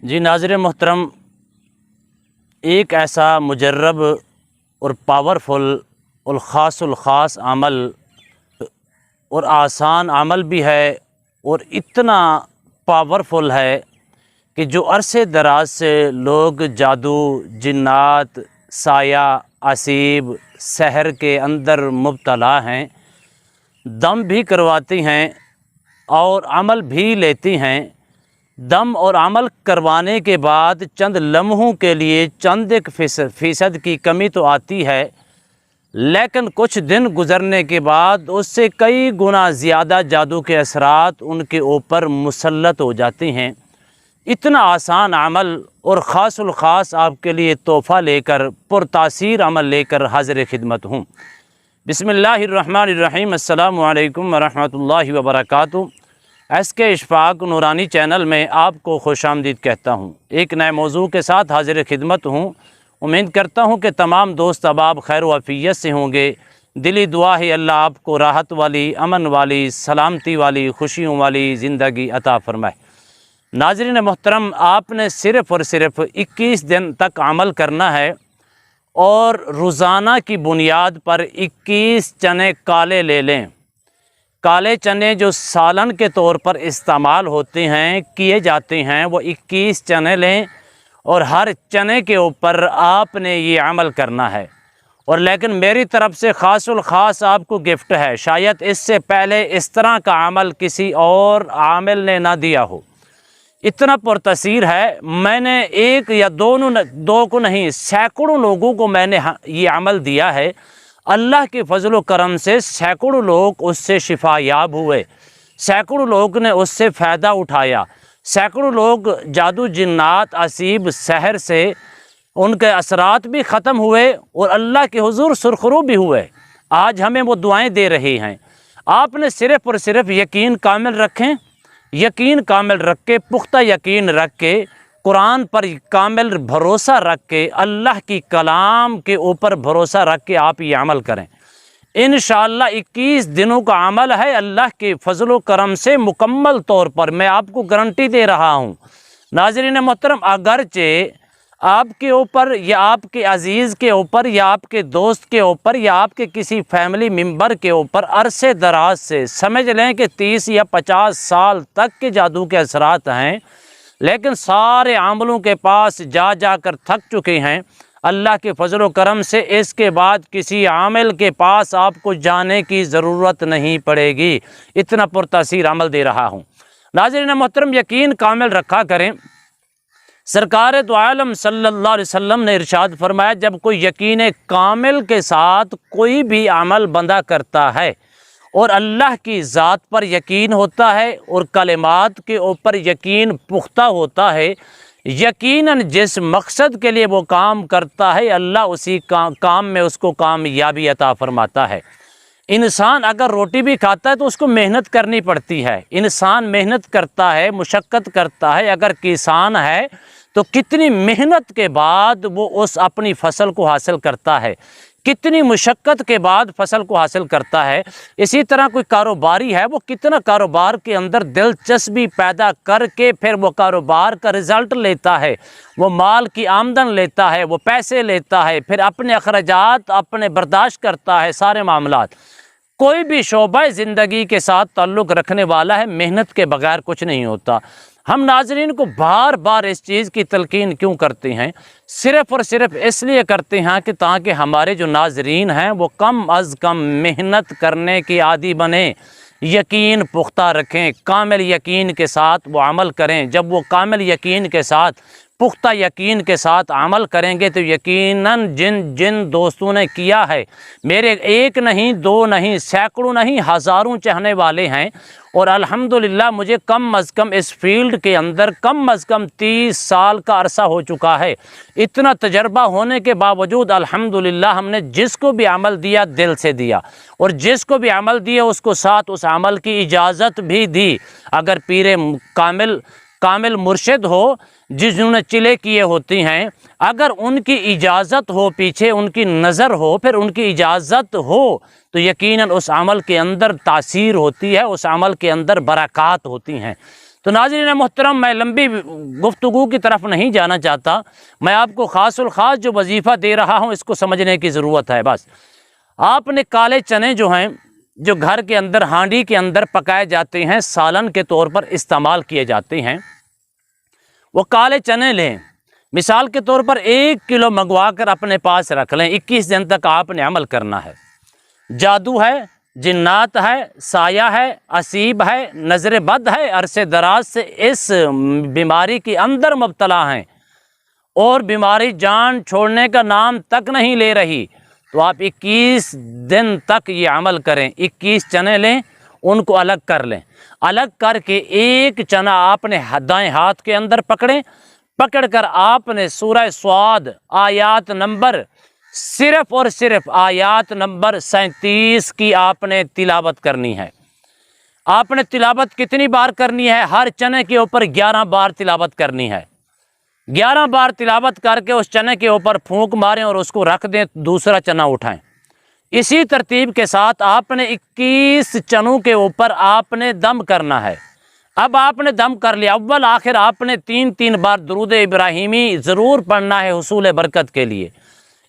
जी नाज़िर मोहतरम, एक ऐसा मुजर्रब और पावरफुल और ख़ास अमल और आसान अमल भी है और इतना पावरफुल है कि जो अरसे दराज से लोग जादू, जिन्नात, साया, असीब, सहर के अंदर मुब्तला हैं, दम भी करवाती हैं और अमल भी लेती हैं। दम और अमल करवाने के बाद चंद लम्हों के लिए चंद एक फ़ीसद की कमी तो आती है, लेकिन कुछ दिन गुज़रने के बाद उससे कई गुना ज़्यादा जादू के असरात उनके ऊपर मुसल्लत हो जाती हैं। इतना आसान अमल और ख़ास आपके लिए तोहफ़ा लेकर पुरतासीर अमल लेकर हाज़िर खिदमत हूँ। बिस्मिल्लाहिर्रहमानिर्रहीम। अस्सलामु अलैकुम वरहमतुल्लाहि वबरकातुहू। SK इशफ़ाक़ नूरानी चैनल में आपको खुशामदीद कहता हूँ। एक नए मौजू के साथ हाज़िर खिदमत हूँ। उम्मीद करता हूँ कि तमाम दोस्त अहबाब खैर व आफ़ियत से होंगे। दिली दुआ है अल्लाह आपको राहत वाली, अमन वाली, सलामती वाली, खुशियों वाली ज़िंदगी अता फ़रमाए। नाज़रीन मोहतरम, आपने सिर्फ़ और सिर्फ 21 दिन तक अमल करना है और रोज़ाना की बुनियाद पर 21 चने काले ले लें। काले चने जो सालन के तौर पर इस्तेमाल होते हैं, किए जाते हैं, वो 21 चने लें और हर चने के ऊपर आपने ये अमल करना है। और लेकिन मेरी तरफ से ख़ास आपको गिफ्ट है, शायद इससे पहले इस तरह का अमल किसी और आमिल ने ना दिया हो। इतना पुरतसीर है, मैंने एक या दो को नहीं, सैकड़ों लोगों को मैंने ये अमल दिया है। अल्लाह के फजल व करम से सैकड़ों लोग उससे शिफा याब हुए, सैकड़ों लोग ने उससे फ़ायदा उठाया, सैकड़ों लोग जादू, जिन्नात, असीब, सहर से उनके असरात भी ख़त्म हुए और अल्लाह के हुजूर सुरखरू भी हुए। आज हमें वो दुआएं दे रहे हैं। आपने सिर्फ़ और सिर्फ यकीन कामिल रखें, यकीन कामिल रख के, पुख्ता यकीन रख के, कुरान पर कामिल भरोसा रख के, अल्लाह की कलाम के ऊपर भरोसा रख के आप ये अमल करें। इंशाअल्लाह 21 दिनों का अमल है। अल्लाह के फजल व करम से मुकम्मल तौर पर मैं आपको गारंटी दे रहा हूँ। नाज़रीन मोहतरम, अगरचे आपके ऊपर या आपके अजीज़ के ऊपर या आपके दोस्त के ऊपर या आपके किसी फैमिली मेम्बर के ऊपर अरसे दराज से, समझ लें कि 30 या 50 साल तक के जादू के असरात हैं, लेकिन सारे आमलों के पास जा कर थक चुके हैं। अल्लाह के फजल व करम से इसके बाद किसी आमिल के पास आपको जाने की ज़रूरत नहीं पड़ेगी। इतना पुरतासीर अमल दे रहा हूँ। नाज़रीन मोहतरम, यकीन कामिल रखा करें। सरकार दो आलम सल्लल्लाहु अलैहि वसल्लम ने इरशाद फरमाया, जब कोई यकीन कामिल के साथ कोई भी अमल बंदा करता है और अल्लाह की ज़ात पर यकीन होता है और कलिमात के ऊपर यकीन पुख्ता होता है, यकीनन जिस मकसद के लिए वो काम करता है, अल्लाह उसी काम में उसको कामयाबी अता फरमाता है। इंसान अगर रोटी भी खाता है तो उसको मेहनत करनी पड़ती है। इंसान मेहनत करता है, मुशक्क़त करता है। अगर किसान है तो कितनी मेहनत के बाद वो उस अपनी फसल को हासिल करता है, कितनी मुशक्क़त के बाद फसल को हासिल करता है। इसी तरह कोई कारोबारी है, वो कितना कारोबार के अंदर दिलचस्पी पैदा करके फिर वो कारोबार का रिज़ल्ट लेता है, वो माल की आमदन लेता है, वो पैसे लेता है, फिर अपने अखराजात अपने बर्दाश्त करता है, सारे मामलात। कोई भी शोबा ज़िंदगी के साथ ताल्लुक़ रखने वाला है, मेहनत के बगैर कुछ नहीं होता। हम नाज़रीन को बार बार इस चीज़ की तलकीन क्यों करते हैं? सिर्फ़ और सिर्फ इसलिए करते हैं कि ताकि हमारे जो नाज़रीन हैं वो कम अज़ कम मेहनत करने की आदी बने, यकीन पुख्ता रखें, कामिल यकीन के साथ वो अमल करें। जब वो कामिल यकीन के साथ, पुख्ता यकीन के साथ अमल करेंगे तो यकीनन जिन दोस्तों ने किया है, मेरे एक नहीं, दो नहीं, सैकड़ों नहीं, हज़ारों चाहने वाले हैं। और अल्हम्दुलिल्लाह मुझे कम अज़ कम इस फील्ड के अंदर कम अज़ कम 30 साल का अरसा हो चुका है। इतना तजर्बा होने के बावजूद अल्हम्दुलिल्लाह हमने जिसको भी अमल दिया दिल से दिया और जिसको भी अमल दिया उसको साथ उस अमल की इजाज़त भी दी। अगर पीरे कामिल मुर्शिद हो जिन्होंने चिले किए होती हैं, अगर उनकी इजाज़त हो, पीछे उनकी नज़र हो, फिर उनकी इजाज़त हो तो यकीनन उस अमल के अंदर तासीर होती है, उस अमल के अंदर बरक़ात होती हैं। तो تو ناظرین محترم، میں لمبی گفتگو کی طرف نہیں جانا چاہتا، میں آپ کو خاص الخاص جو وظیفہ دے رہا ہوں اس کو سمجھنے کی ضرورت ہے۔ بس آپ نے کالے چنے جو ہیں، جو گھر کے اندر ہانڈی کے اندر پکائے جاتے ہیں، سالن کے طور پر استعمال کیے جاتے ہیں، وہ کالے چنے لیں، مثال کے طور پر 1 کلو منگوا کر اپنے پاس رکھ لیں۔ 21 دن تک آپ نے عمل کرنا ہے۔ جادو ہے، جنات ہے، سایہ ہے، اسیب ہے، نظر بد ہے، عرصے دراز سے اس بیماری کے اندر مبتلا ہیں اور بیماری جان چھوڑنے کا نام تک نہیں لے رہی، تو آپ 21 دن تک یہ عمل کریں۔ 21 چنے لیں، ان کو الگ کر لیں، الگ کر کے ایک چنا آپ نے دائیں ہاتھ کے اندر پکڑ کر آپ نے سورہ صاد آیات نمبر صرف اور صرف آیات نمبر 37 کی آپ نے تلاوت کرنی ہے۔ آپ نے تلاوت کتنی بار کرنی ہے؟ ہر چنے کے اوپر 11 بار تلاوت کرنی ہے۔ 11 بار تلاوت کر کے اس چنے کے اوپر پھونک ماریں اور اس کو رکھ دیں، دوسرا چنا اٹھائیں۔ اسی ترتیب کے ساتھ آپ نے 21 چنوں کے اوپر آپ نے دم کرنا ہے۔ اب آپ نے دم کر لیا، اول آخر آپ نے 3 بار درود ابراہیمی ضرور پڑھنا ہے حصول برکت کے لیے۔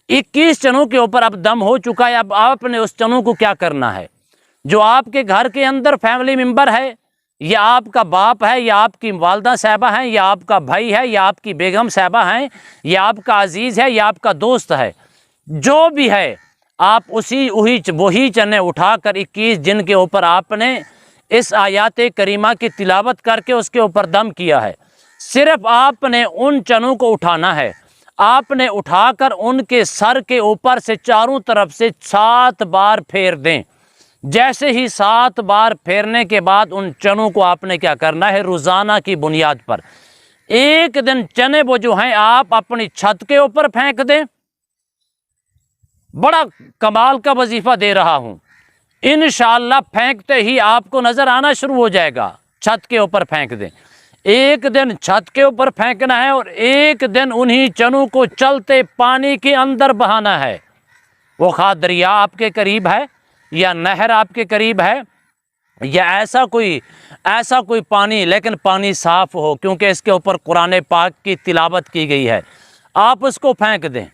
21 چنوں کے اوپر اب دم ہو چکا ہے، اب آپ نے اس چنوں کو کیا کرنا ہے؟ جو آپ کے گھر کے اندر فیملی ممبر ہے، یا آپ کا باپ ہے، یا آپ کی والدہ صاحبہ ہیں، یا آپ کا بھائی ہے، یا آپ کی بیگم صاحبہ ہیں، یا آپ کا عزیز ہے، یا آپ کا دوست ہے، جو بھی ہے، آپ وہی چنے اٹھا کر 21 جن کے اوپر آپ نے اس آیات کریمہ کی تلاوت کر کے اس کے اوپر دم کیا ہے، صرف آپ نے ان چنوں کو اٹھانا ہے۔ آپ نے اٹھا کر ان کے سر کے اوپر سے چاروں طرف سے 7 بار پھیر دیں۔ جیسے ہی 7 بار پھیرنے کے بعد ان چنوں کو آپ نے کیا کرنا ہے؟ روزانہ کی بنیاد پر ایک دن چنے وہ جو ہیں آپ اپنی چھت کے اوپر پھینک دیں۔ بڑا کمال کا وظیفہ دے رہا ہوں، انشاءاللہ پھینکتے ہی آپ کو نظر آنا شروع ہو جائے گا۔ چھت کے اوپر پھینک دیں، ایک دن چھت کے اوپر پھینکنا ہے اور ایک دن انہی چنوں کو چلتے پانی کے اندر بہانا ہے۔ وہ خواہ دریا آپ کے قریب ہے، یا نہر آپ کے قریب ہے، یا ایسا کوئی پانی، لیکن پانی صاف ہو، کیونکہ اس کے اوپر قرآن پاک کی تلاوت کی گئی ہے۔ آپ اس کو پھینک دیں،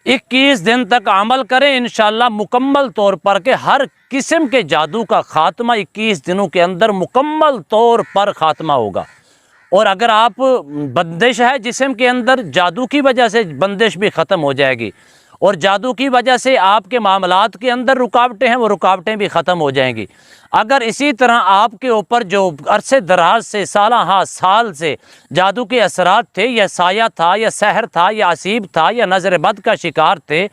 21 دن تک عمل کریں، انشاءاللہ مکمل طور پر کہ ہر قسم کے جادو کا خاتمہ 21 دنوں کے اندر مکمل طور پر خاتمہ ہوگا۔ اور اگر آپ بندش ہے جسم کے اندر، جادو کی وجہ سے بندش بھی ختم ہو جائے گی، اور جادو کی وجہ سے آپ کے معاملات کے اندر رکاوٹیں ہیں، وہ رکاوٹیں بھی ختم ہو جائیں گی۔ اگر اسی طرح آپ کے اوپر جو عرصے دراز سے سال سے جادو کے اثرات تھے، یا سایہ تھا، یا سحر تھا، یا اسیب تھا، یا نظر بد کا شکار تھے،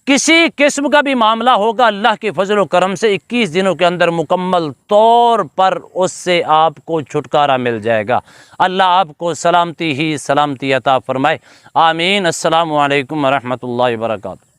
کسی قسم کا بھی معاملہ ہوگا، اللہ کے فضل و کرم سے 21 دنوں کے اندر مکمل طور پر اس سے آپ کو چھٹکارا مل جائے گا۔ اللہ آپ کو سلامتی ہی سلامتی عطا فرمائے، آمین۔ السلام علیکم ورحمۃ اللہ وبرکاتہ۔